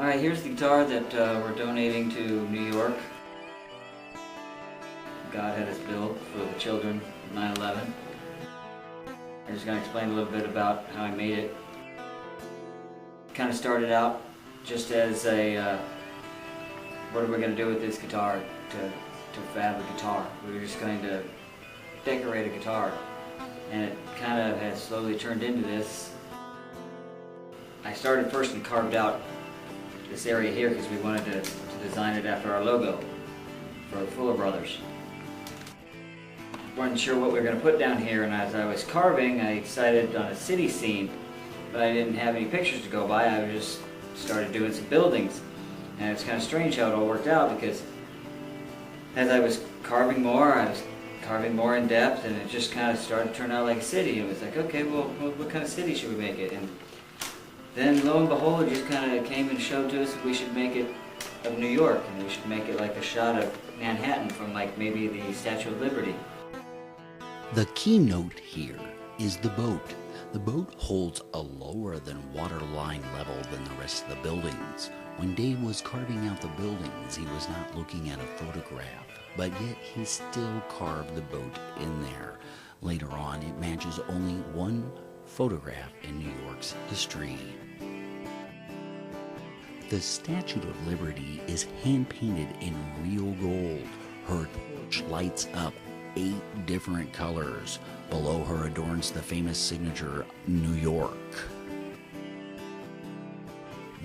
Alright, here's the guitar that we're donating to New York. God had us built for the children of 9/11. I'm just going to explain a little bit about how I made it. Kind of started out just as a, what are we going to do with this guitar to fab a guitar? We were just going to decorate a guitar. And it kind of has slowly turned into this. I started first and carved out this area here because we wanted to design it after our logo for Fuller Brothers. Wasn't sure what we were going to put down here, and as I was carving, I decided on a city scene, but I didn't have any pictures to go by. I just started doing some buildings, and it's kind of strange how it all worked out because as I was carving more, I was carving more in depth, and it just kind of started to turn out like a city. It was like, okay, well, what kind of city should we make it? And then lo and behold, it just kind of came and showed to us that we should make it of New York, and we should make it like a shot of Manhattan from like maybe the Statue of Liberty. The keynote here is the boat. The boat holds a lower than waterline level than the rest of the buildings. When Dave was carving out the buildings, he was not looking at a photograph, but yet he still carved the boat in there. Later on, it matches only one photograph in New York's history. The Statue of Liberty is hand-painted in real gold. Her torch lights up 8 different colors. Below her adorns the famous signature, New York.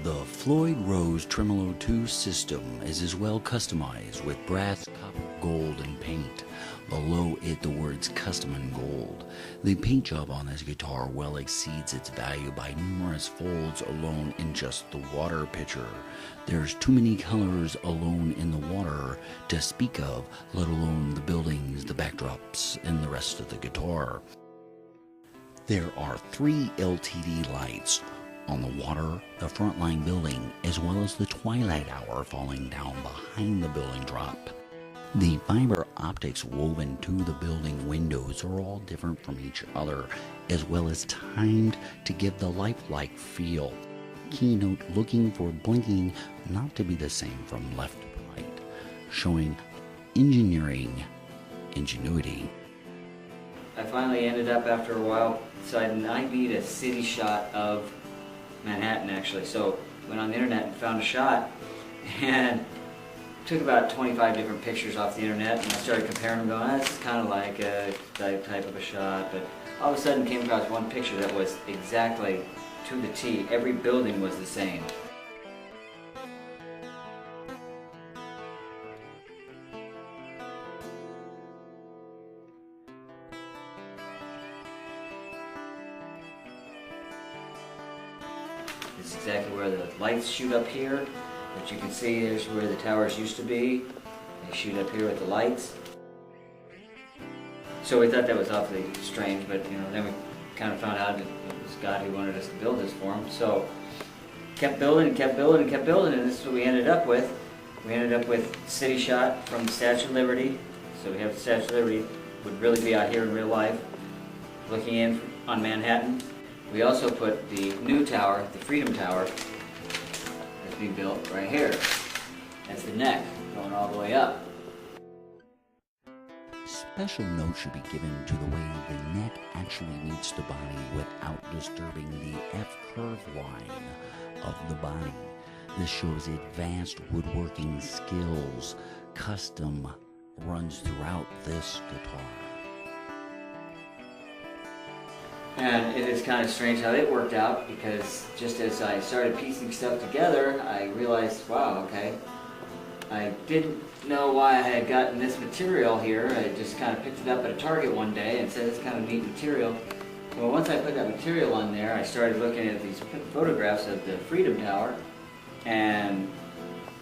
The Floyd Rose Tremolo 2 system is as well customized with brass, copper, gold, and paint. Below it, the words custom and gold. The paint job on this guitar well exceeds its value by numerous folds alone in just the water pitcher. There's too many colors alone in the water to speak of, let alone the buildings, the backdrops, and the rest of the guitar. There are 3 LTD lights on the water, the frontline building, as well as the twilight hour falling down behind the building drop. The fiber optics woven to the building windows are all different from each other, as well as timed to give the lifelike feel. Keynote looking for blinking not to be the same from left to right, showing engineering ingenuity. I finally ended up after a while deciding I need a city shot of Manhattan actually. So went on the internet and found a shot and took about 25 different pictures off the internet, and I started comparing them, going, this is kind of like a type of a shot, but all of a sudden came across one picture that was exactly to the T. Every building was the same. This is exactly where the lights shoot up here. But you can see here's where the towers used to be. They shoot up here with the lights. So we thought that was awfully strange, but then we kind of found out that it was God who wanted us to build this for him. So kept building and kept building and kept building, and this is what we ended up with. We ended up with city shot from the Statue of Liberty. So we have the Statue of Liberty would really be out here in real life, looking in on Manhattan. We also put the new tower, the Freedom Tower, being built right here. That's the neck going all the way up. Special note should be given to the way the neck actually meets the body without disturbing the F-curve line of the body. This shows advanced woodworking skills. Custom runs throughout this guitar. And it is kind of strange how it worked out, because just as I started piecing stuff together, I realized, wow, okay, I didn't know why I had gotten this material here. I just kind of picked it up at a Target one day and said, it's kind of neat material. Well, once I put that material on there, I started looking at these photographs of the Freedom Tower, and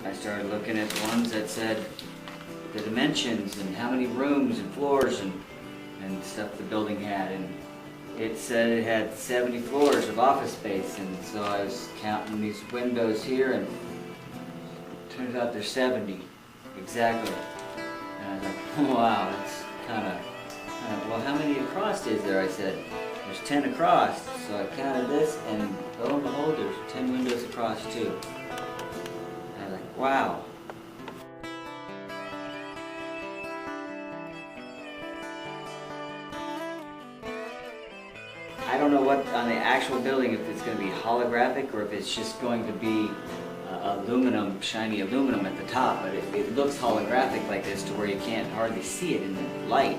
I started looking at the ones that said the dimensions and how many rooms and floors and stuff the building had. And it said it had 70 floors of office space, and so I was counting these windows here, and it turns out there's 70 exactly. And I was like, wow, that's kind of, well, how many across is there? I said, there's 10 across. So I counted this, and lo and behold, there's 10 windows across too. wow. I don't know what on the actual building, if it's going to be holographic or if it's just going to be aluminum, shiny aluminum at the top, but it looks holographic like this to where you can't hardly see it in the light.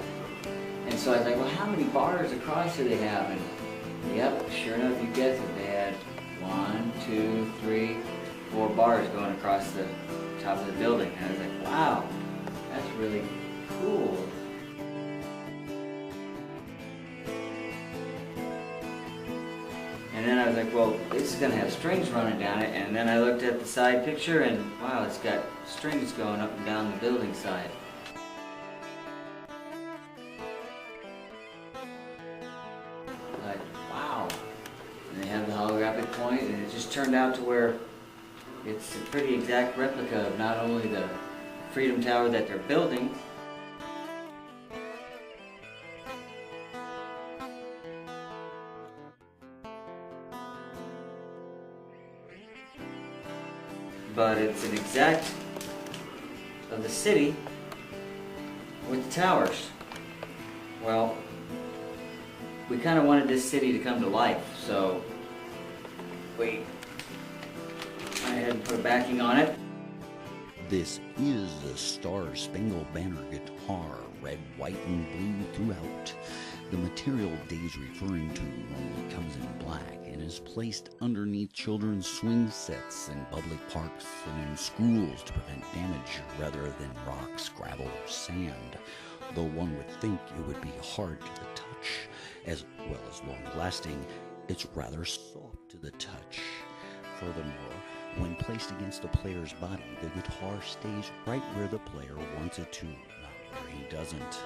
And so I was like, well, how many bars across do they have? And yep, sure enough, you guessed it, they had 1, 2, 3, 4 bars going across the top of the building. And I was like, wow, that's really cool. And then I was like, well, this is going to have strings running down it. And then I looked at the side picture and wow, it's got strings going up and down the building side. Like, wow. And they have the holographic point, and it just turned out to where it's a pretty exact replica of not only the Freedom Tower that they're building, but it's an exact of the city with the towers. Well, we kind of wanted this city to come to life, so we went ahead and put a backing on it. This is the Star Spangled Banner guitar, red, white, and blue throughout. The material Dave's referring to normally comes in black and is placed underneath children's swing sets in public parks and in schools to prevent damage rather than rocks, gravel, or sand, though one would think it would be hard to the touch. As well as long-lasting, it's rather soft to the touch. Furthermore, when placed against the player's body, the guitar stays right where the player wants it to, not where he doesn't.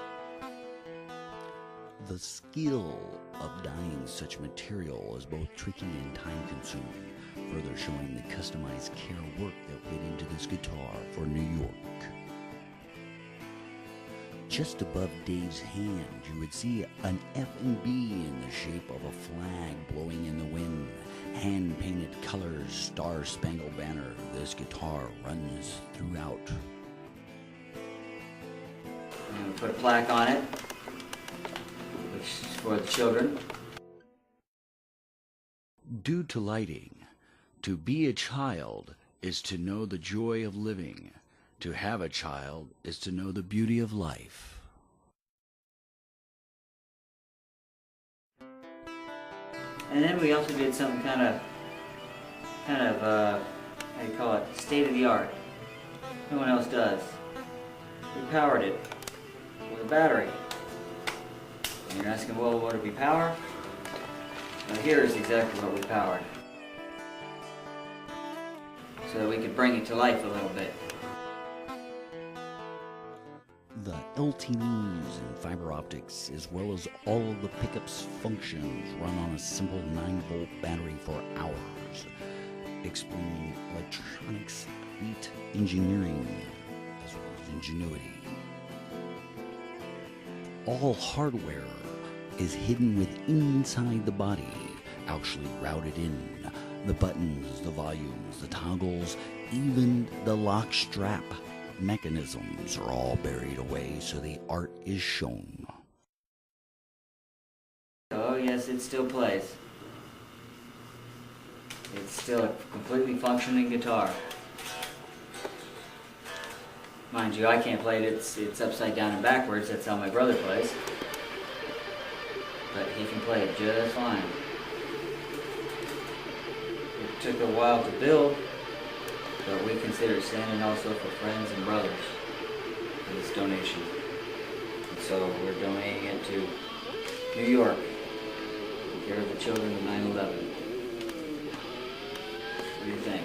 The skill of dyeing such material is both tricky and time-consuming, further showing the customized care work that went into this guitar for New York. Just above Dave's hand, you would see an F&B in the shape of a flag blowing in the wind. Hand-painted colors, Star Spangled Banner. This guitar runs throughout. And we put a plaque on it, which is for the children. Due to lighting, to be a child is to know the joy of living. To have a child is to know the beauty of life. And then we also did something kind of, how do you call it, state of the art. No one else does. We powered it with a battery. And you're asking, well, what did we power? Well, here's exactly what we powered, so that we could bring it to life a little bit. The LTDs and fiber optics, as well as all of the pickup's functions, run on a simple 9-volt battery for hours, explaining electronics feat engineering as well as ingenuity. All hardware is hidden within inside the body, actually routed in. The buttons, the volumes, the toggles, even the lock strap mechanisms are all buried away so the art is shown. Oh yes, it still plays. It's still a completely functioning guitar. Mind you, I can't play it, it's upside down and backwards, that's how my brother plays. But he can play it just fine. It took a while to build, but we consider standing also for friends and brothers for this donation. And so we're donating it to New York, in care of the children of 9/11. What do you think?